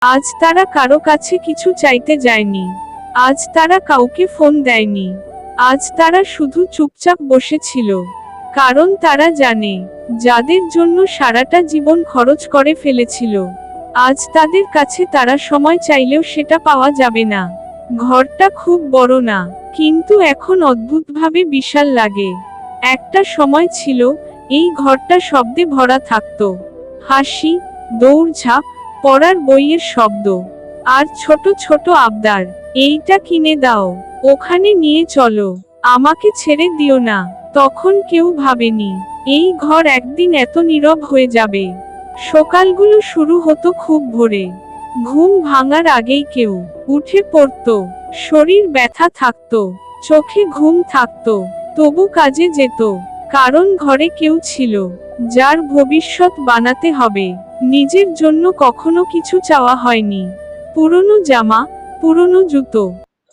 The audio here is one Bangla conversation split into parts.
আজ তারা কারো কাছে কিছু চাইতে যায়নি। আজ তারা কাউকে ফোন দেয়নি। আজ তারা শুধু চুপচাপ বসেছিল। কারণ তারা জানে, যাদের জন্য সারাটা জীবন খরচ করে ফেলেছিল, আজ তাদের কাছে তারা সময় চাইলেও সেটা পাওয়া যাবে না। ঘরটা খুব বড় না, কিন্তু এখন অদ্ভুতভাবে বিশাল লাগে। একটা সময় ছিল, এই ঘরটা শব্দে ভরা থাকতো। হাসি, দৌড়ঝাঁপ, পড়ার বইয়ের শব্দ, আর ছোট ছোট আবদার। এইটা কিনে দাও, ওখানে নিয়ে চলো, আমাকে ছেড়ে দিও না। তখন কেউ ভাবেনি এই ঘর একদিন এত নীরব হয়ে যাবে। সকালগুলো শুরু হতো খুব ভোরে। ঘুম ভাঙার আগেই কেউ উঠে পড়তো। শরীর ব্যথা থাকতো, চোখে ঘুম থাকতো, তবু কাজে যেত। কারণ ঘরে কেউ ছিল, যার ভবিষ্যৎ বানাতে হবে। নিজের জন্য কখনো কিছু চাওয়া হয়নি। পুরনো জামা, পুরনো জুতো,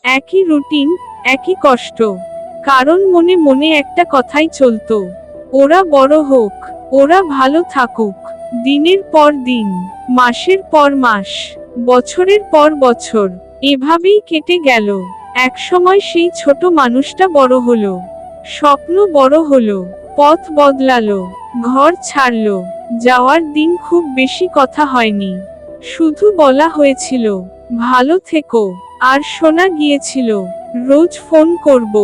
একই রুটিন, একই কষ্ট। কারণ মনে মনে একটা কথাই চলতো, ওরা বড় হোক, ওরা ভালো থাকুক। দিনের পর দিন, মাসের পর মাস, বছরের পর বছর এভাবেই কেটে গেল। একসময় সেই ছোট মানুষটা বড় হলো, স্বপ্ন বড় হলো, পথ বদলালো, ঘর ছাড়লো। যাওয়ার দিন খুব বেশি কথা হয়নি, শুধু বলা হয়েছিল ভালো থেকো। আর শোনা গিয়েছিল রোজ ফোন করব।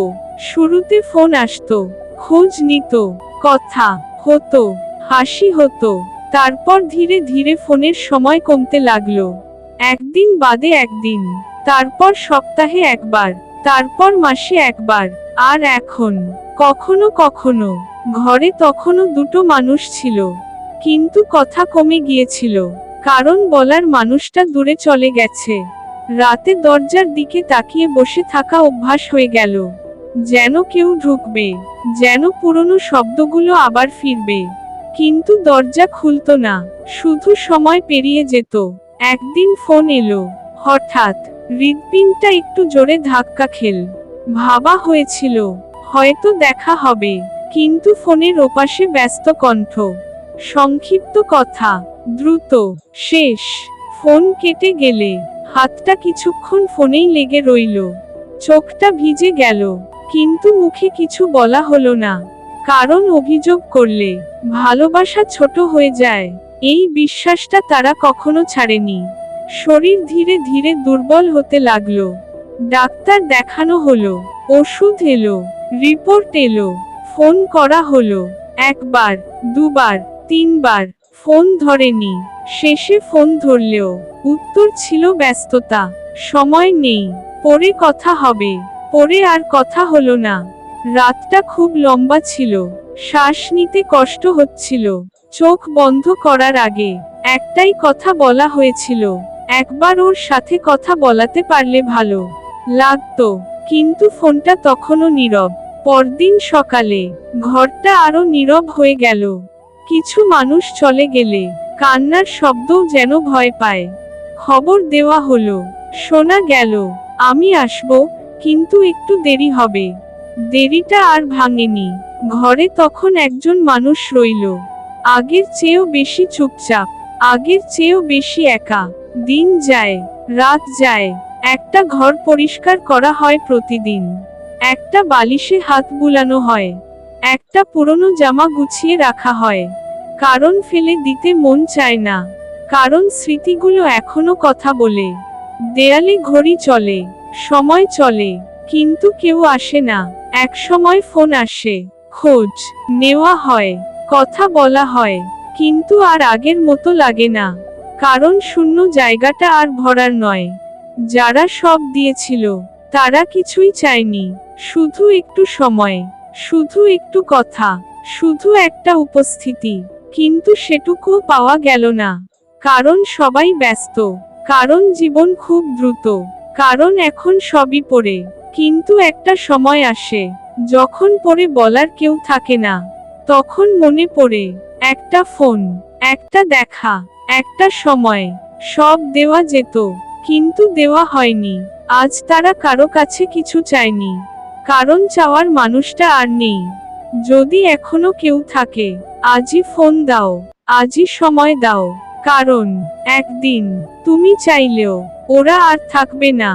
শুরুতে ফোন আসতো, খোঁজ নিত, কথা হতো, হাসি হতো। তারপর ধীরে ধীরে ফোনের সময় কমতে লাগলো। একদিন বাদে একদিন, তারপর সপ্তাহে একবার, তারপর মাসে একবার। আর এখন কখনো কখনো ঘরে তখনও দুটো মানুষ ছিল, কিন্তু কথা কমে গিয়েছিল। কারণ বলার মানুষটা দূরে চলে গেছে। রাতে দরজার দিকে তাকিয়ে বসে থাকা অভ্যাস হয়ে গেল। যেন কেউ ঢুকবে, যেন পুরনো শব্দগুলো আবার ফিরবে। কিন্তু দরজা খুলতো না, শুধু সময় পেরিয়ে যেত। একদিন ফোন এলো, হঠাৎ। হৃদপিণ্ডটা একটু জোরে ধাক্কা খেল। ভাবা হয়েছিল হয়তো দেখা হবে, কিন্তু ফোনের ওপাশে ব্যস্ত কণ্ঠ, সংক্ষিপ্ত কথা, দ্রুত শেষ। ফোন কেটে গেলে হাতটা কিছুক্ষণ ফোনেই লেগে রইল। চোখটা ভিজে গেল, কিন্তু মুখে কিছু বলা হলো না। কারণ অভিযোগ করলে ভালোবাসা ছোট হয়ে যায়, এই বিশ্বাসটা তারা কখনো ছাড়েনি। শরীর ধীরে ধীরে দুর্বল হতে লাগলো। ডাক্তার দেখানো হলো, ওষুধ এলো, রিপোর্ট এলো, ফোন করা হলো। একবার, দুবার, তিনবার, ফোন ধরেনি। শেষে ফোন ধরলেও উত্তর ছিল ব্যস্ততা, সময় নেই, পরে কথা হবে। পরে আর কথা হলো না। রাতটা খুব লম্বা ছিল, শ্বাস নিতে কষ্ট হচ্ছিল। চোখ বন্ধ করার আগে একটাই কথা বলা হয়েছিল, একবার ওর সাথে কথা বলাতে পারলে ভালো লাগতো। কিন্তু ফোনটা তখনও নীরব। পরদিন সকালে ঘরটা আরো নীরব হয়ে গেল। কিছু মানুষ চলে গেলে কান্নার শব্দও যেন ভয় পায়। খবর দেওয়া হলো, শোনা গেল আমি আসবো, কিন্তু একটু দেরি হবে। দেরিটা আর ভাঙেনি। ঘরে তখন একজন মানুষ রইল, আগের চেয়েও বেশি চুপচাপ, আগের চেয়েও বেশি একা। দিন যায়, রাত যায়, একটা ঘর পরিষ্কার করা হয় প্রতিদিন। একটা বালিশে হাত বুলানো হয়, একটা পুরনো জামা গুছিয়ে রাখা হয়। কারণ ফেলে দিতে মন চায় না, কারণ স্মৃতিগুলো এখনো কথা বলে। দেয়ালে ঘড়ি চলে, সময় চলে, কিন্তু কেউ আসে না। এক সময় ফোন আসে, খোঁজ নেওয়া হয়, কথা বলা হয়, কিন্তু আর আগের মতো লাগে না। কারণ শূন্য জায়গাটা আর ভরার নয়। যারা সব দিয়েছিল তারা কিছুই চায়নি, শুধু একটু সময়, শুধু একটু কথা, শুধু একটা উপস্থিতি। কিন্তু সেটুকুও পাওয়া গেল না। কারণ সবাই ব্যস্ত, কারণ জীবন খুব দ্রুত, কারণ এখন সবই পড়ে। কিন্তু একটা সময় আসে, যখন পড়ে বলার কেউ থাকে না। তখন মনে পড়ে একটা ফোন, একটা দেখা, একটা সময়। সব দেওয়া যেত, কিন্তু দেওয়া হয়নি। আজ তারা কারো কাছে কিছু চায়নি, কারণ চাওয়ার মানুষটা আর নেই। যদি এখনো কেউ থাকে, আজই ফোন দাও, আজই সময় দাও। কারণ একদিন তুমি চাইলেও ওরা আর থাকবে না।